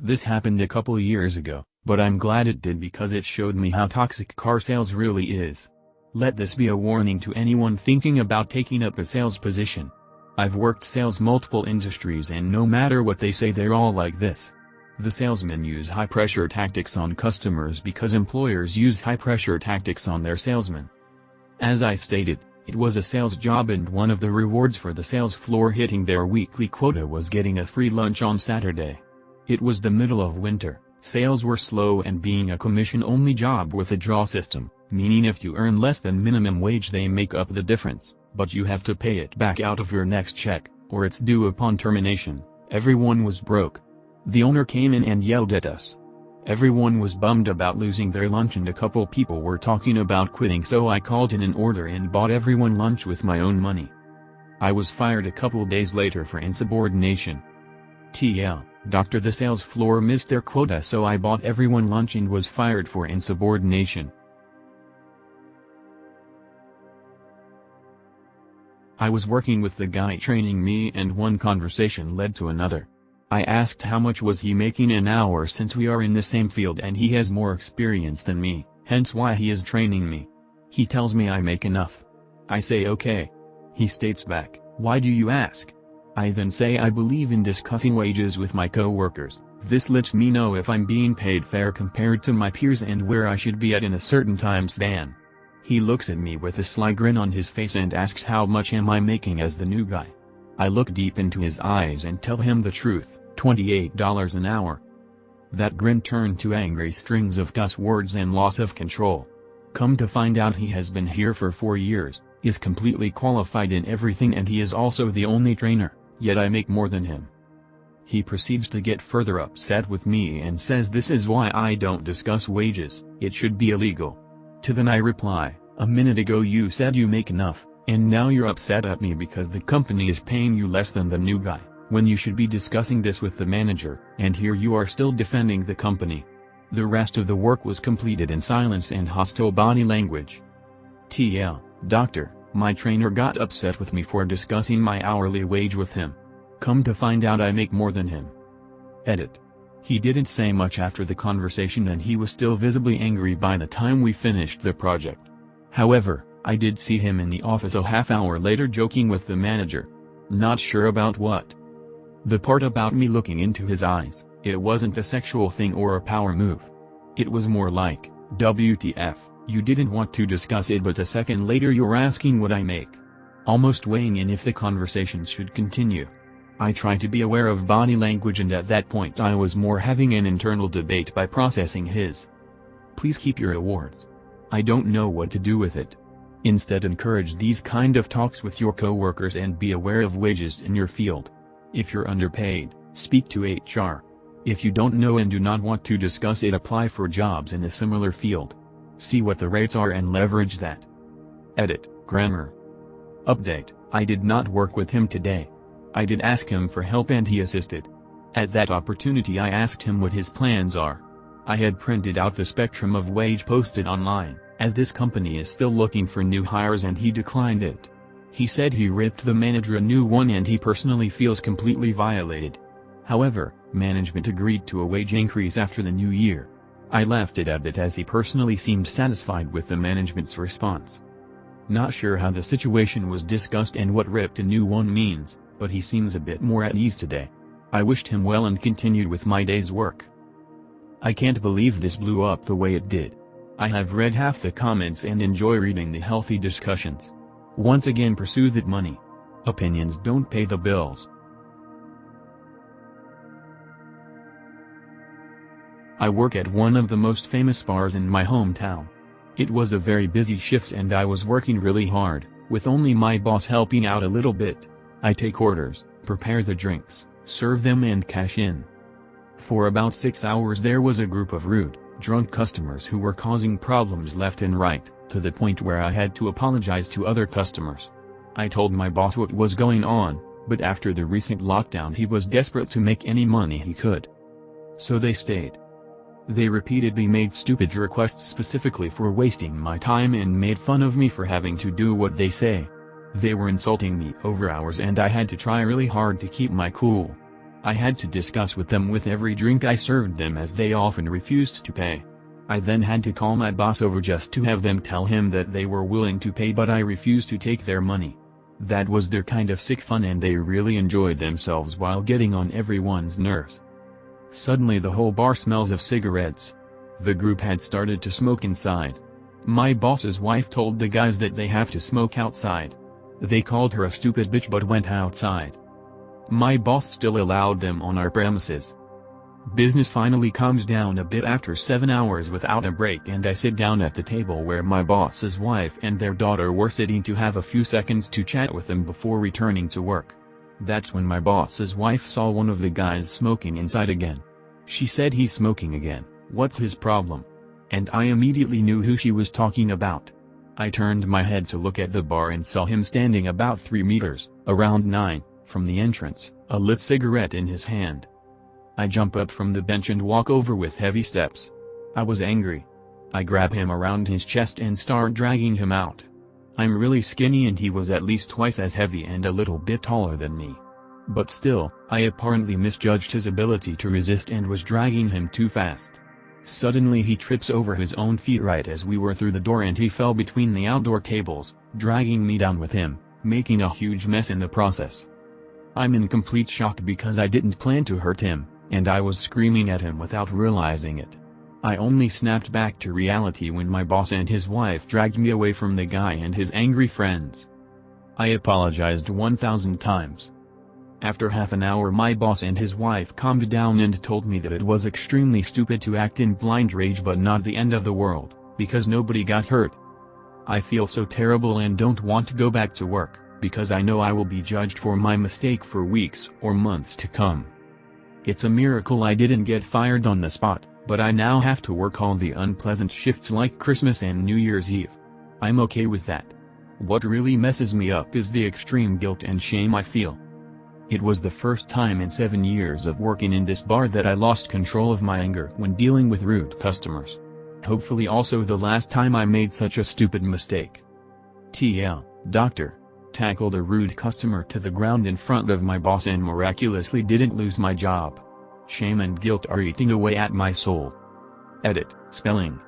This happened a couple years ago, but I'm glad it did because it showed me how toxic car sales really is. Let this be a warning to anyone thinking about taking up a sales position. I've worked sales multiple industries and no matter what they say they're all like this. The salesmen use high-pressure tactics on customers because employers use high-pressure tactics on their salesmen. As I stated, it was a sales job and one of the rewards for the sales floor hitting their weekly quota was getting a free lunch on Saturday. It was the middle of winter, sales were slow and being a commission-only job with a draw system, meaning if you earn less than minimum wage they make up the difference, but you have to pay it back out of your next check, or it's due upon termination. Everyone was broke. The owner came in and yelled at us. Everyone was bummed about losing their lunch and a couple people were talking about quitting, so I called in an order and bought everyone lunch with my own money. I was fired a couple days later for insubordination. TL, Doctor, the sales floor missed their quota, so I bought everyone lunch and was fired for insubordination. I was working with the guy training me and one conversation led to another. I asked how much was he making an hour since we are in the same field and he has more experience than me, hence why he is training me. He tells me I make enough. I say okay. He states back, why do you ask? I then say I believe in discussing wages with my co-workers. This lets me know if I'm being paid fair compared to my peers and where I should be at in a certain time span. He looks at me with a sly grin on his face and asks how much am I making as the new guy. I look deep into his eyes and tell him the truth, $28 an hour. That grin turned to angry strings of cuss words and loss of control. Come to find out he has been here for 4 years, is completely qualified in everything and he is also the only trainer, yet I make more than him. He proceeds to get further upset with me and says this is why I don't discuss wages, it should be illegal. To then I reply, a minute ago you said you make enough, and now you're upset at me because the company is paying you less than the new guy, when you should be discussing this with the manager, and here you are still defending the company. The rest of the work was completed in silence and hostile body language. TL, Doctor, my trainer got upset with me for discussing my hourly wage with him. Come to find out I make more than him. Edit. He didn't say much after the conversation and he was still visibly angry by the time we finished the project. However, I did see him in the office a half hour later joking with the manager. Not sure about what. The part about me looking into his eyes, it wasn't a sexual thing or a power move. It was more like, WTF, you didn't want to discuss it but a second later you're asking what I make. Almost weighing in if the conversation should continue. I try to be aware of body language and at that point I was more having an internal debate by processing his. Please keep your awards. I don't know what to do with it. Instead encourage these kind of talks with your coworkers and be aware of wages in your field. If you're underpaid, speak to HR. If you don't know and do not want to discuss it, apply for jobs in a similar field. See what the rates are and leverage that. Edit, grammar. Update, I did not work with him today. I did ask him for help and he assisted. At that opportunity I asked him what his plans are. I had printed out the spectrum of wage posted online, as this company is still looking for new hires and he declined it. He said he ripped the manager a new one and he personally feels completely violated. However, management agreed to a wage increase after the new year. I left it at that as he personally seemed satisfied with the management's response. Not sure how the situation was discussed and what ripped a new one means, but he seems a bit more at ease today. I wished him well and continued with my day's work. I can't believe this blew up the way it did. I have read half the comments and enjoy reading the healthy discussions. Once again pursue that money. Opinions don't pay the bills. I work at one of the most famous bars in my hometown. It was a very busy shift and I was working really hard, with only my boss helping out a little bit. I take orders, prepare the drinks, serve them and cash in. For about 6 hours there was a group of rude, drunk customers who were causing problems left and right, to the point where I had to apologize to other customers. I told my boss what was going on, but after the recent lockdown he was desperate to make any money he could. So they stayed. They repeatedly made stupid requests specifically for wasting my time and made fun of me for having to do what they say. They were insulting me over hours and I had to try really hard to keep my cool. I had to discuss with them with every drink I served them as they often refused to pay. I then had to call my boss over just to have them tell him that they were willing to pay but I refused to take their money. That was their kind of sick fun and they really enjoyed themselves while getting on everyone's nerves. Suddenly the whole bar smells of cigarettes. The group had started to smoke inside. My boss's wife told the guys that they have to smoke outside. They called her a stupid bitch but went outside. My boss still allowed them on our premises. Business finally calms down a bit after 7 hours without a break and I sit down at the table where my boss's wife and their daughter were sitting to have a few seconds to chat with them before returning to work. That's when my boss's wife saw one of the guys smoking inside again. She said, "He's smoking again, what's his problem?" And I immediately knew who she was talking about. I turned my head to look at the bar and saw him standing about 3 meters, around 9, from the entrance, a lit cigarette in his hand. I jump up from the bench and walk over with heavy steps. I was angry. I grab him around his chest and start dragging him out. I'm really skinny and he was at least twice as heavy and a little bit taller than me. But still, I apparently misjudged his ability to resist and was dragging him too fast. Suddenly he trips over his own feet right as we were through the door and he fell between the outdoor tables, dragging me down with him, making a huge mess in the process. I'm in complete shock because I didn't plan to hurt him, and I was screaming at him without realizing it. I only snapped back to reality when my boss and his wife dragged me away from the guy and his angry friends. I apologized 1,000 times. After half an hour my boss and his wife calmed down and told me that it was extremely stupid to act in blind rage but not the end of the world, because nobody got hurt. I feel so terrible and don't want to go back to work, because I know I will be judged for my mistake for weeks or months to come. It's a miracle I didn't get fired on the spot, but I now have to work all the unpleasant shifts like Christmas and New Year's Eve. I'm okay with that. What really messes me up is the extreme guilt and shame I feel. It was the first time in 7 years of working in this bar that I lost control of my anger when dealing with rude customers. Hopefully also the last time I made such a stupid mistake. TL, Doctor. Tackled a rude customer to the ground in front of my boss and miraculously didn't lose my job. Shame and guilt are eating away at my soul. Edit, spelling.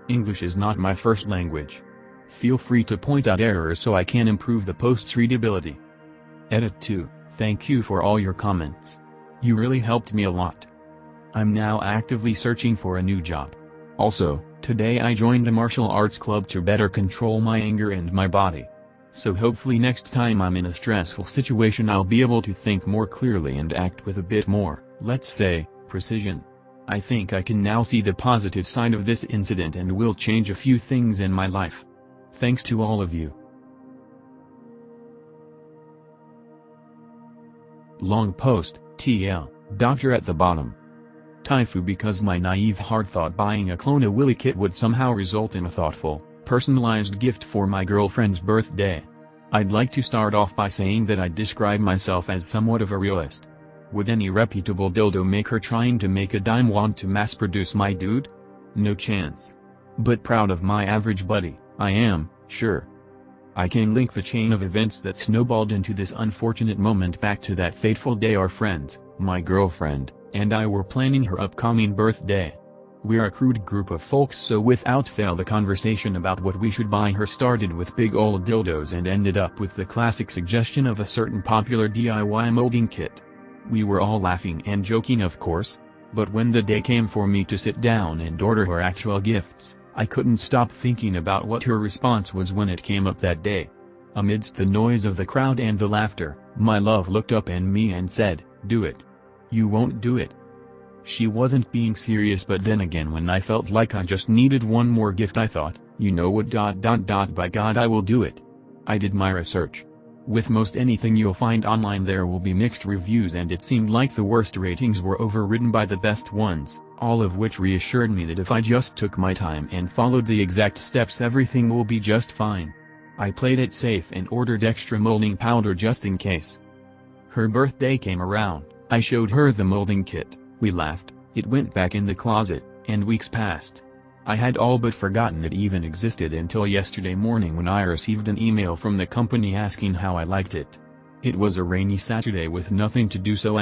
English is not my first language. Feel free to point out errors so I can improve the post's readability. Edit 2, thank you for all your comments. You really helped me a lot. I'm now actively searching for a new job. Also, today I joined a martial arts club to better control my anger and my body. So hopefully next time I'm in a stressful situation I'll be able to think more clearly and act with a bit more, let's say, precision. I think I can now see the positive side of this incident and will change a few things in my life. Thanks to all of you. Long post, TL, Doctor at the bottom. Tifu because my naive heart thought buying a Clone a Willy kit would somehow result in a thoughtful, personalized gift for my girlfriend's birthday. I'd like to start off by saying that I describe myself as somewhat of a realist. Would any reputable dildo maker trying to make a dime want to mass produce my dude? No chance. But proud of my average buddy, I am, sure. I can link the chain of events that snowballed into this unfortunate moment back to that fateful day our friends, my girlfriend, and I were planning her upcoming birthday. We're a crude group of folks, so without fail the conversation about what we should buy her started with big old dildos and ended up with the classic suggestion of a certain popular DIY molding kit. We were all laughing and joking of course, but when the day came for me to sit down and order her actual gifts, I couldn't stop thinking about what her response was when it came up that day. Amidst the noise of the crowd and the laughter, my love looked up at me and said, "Do it. You won't do it." She wasn't being serious, but then again when I felt like I just needed one more gift I thought, you know what, by God I will do it. I did my research. With most anything you'll find online there will be mixed reviews and it seemed like the worst ratings were overridden by the best ones, all of which reassured me that if I just took my time and followed the exact steps everything will be just fine. I played it safe and ordered extra molding powder just in case. Her birthday came around, I showed her the molding kit. We laughed, it went back in the closet, and weeks passed. I had all but forgotten it even existed until yesterday morning when I received an email from the company asking how I liked it. It was a rainy Saturday with nothing to do, so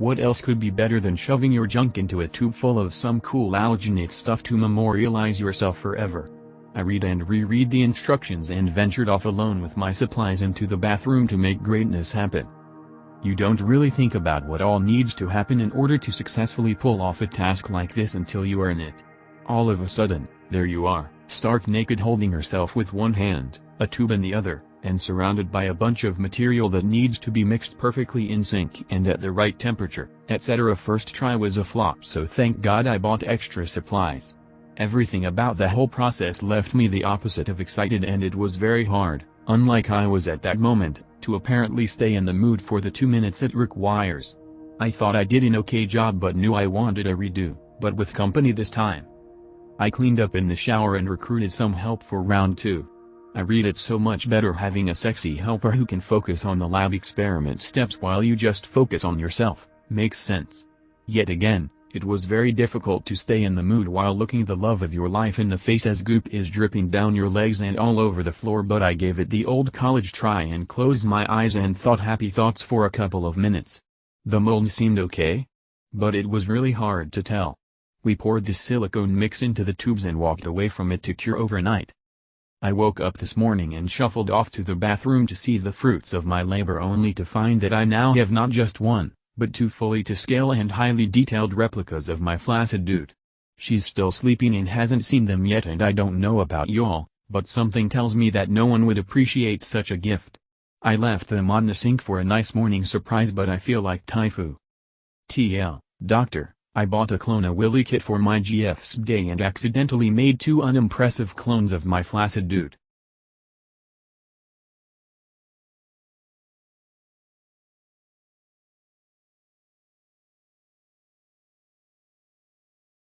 What else could be better than shoving your junk into a tube full of some cool alginate stuff to memorialize yourself forever? I read and reread the instructions and ventured off alone with my supplies into the bathroom to make greatness happen. You don't really think about what all needs to happen in order to successfully pull off a task like this until you are in it. All of a sudden, there you are, stark naked, holding yourself with one hand, a tube in the other, and surrounded by a bunch of material that needs to be mixed perfectly in sync and at the right temperature, etc. First try was a flop, so thank God I bought extra supplies. Everything about the whole process left me the opposite of excited, and it was very hard, unlike I was at that moment, to apparently stay in the mood for the 2 minutes it requires. I thought I did an okay job but knew I wanted a redo, but with company this time. I cleaned up in the shower and recruited some help for round 2. I read it's so much better having a sexy helper who can focus on the lab experiment steps while you just focus on yourself. Makes sense. Yet again, it was very difficult to stay in the mood while looking the love of your life in the face as goop is dripping down your legs and all over the floor, but I gave it the old college try and closed my eyes and thought happy thoughts for a couple of minutes. The mold seemed okay, but it was really hard to tell. We poured the silicone mix into the tubes and walked away from it to cure overnight. I woke up this morning and shuffled off to the bathroom to see the fruits of my labor, only to find that I now have not just one, but 2 fully to scale and highly detailed replicas of my flaccid dude. She's still sleeping and hasn't seen them yet, and I don't know about y'all, but something tells me that no one would appreciate such a gift. I left them on the sink for a nice morning surprise, but I feel like tifu. TL, doctor, I bought a clone a Willy kit for my GF's day and accidentally made 2 unimpressive clones of my flaccid dude.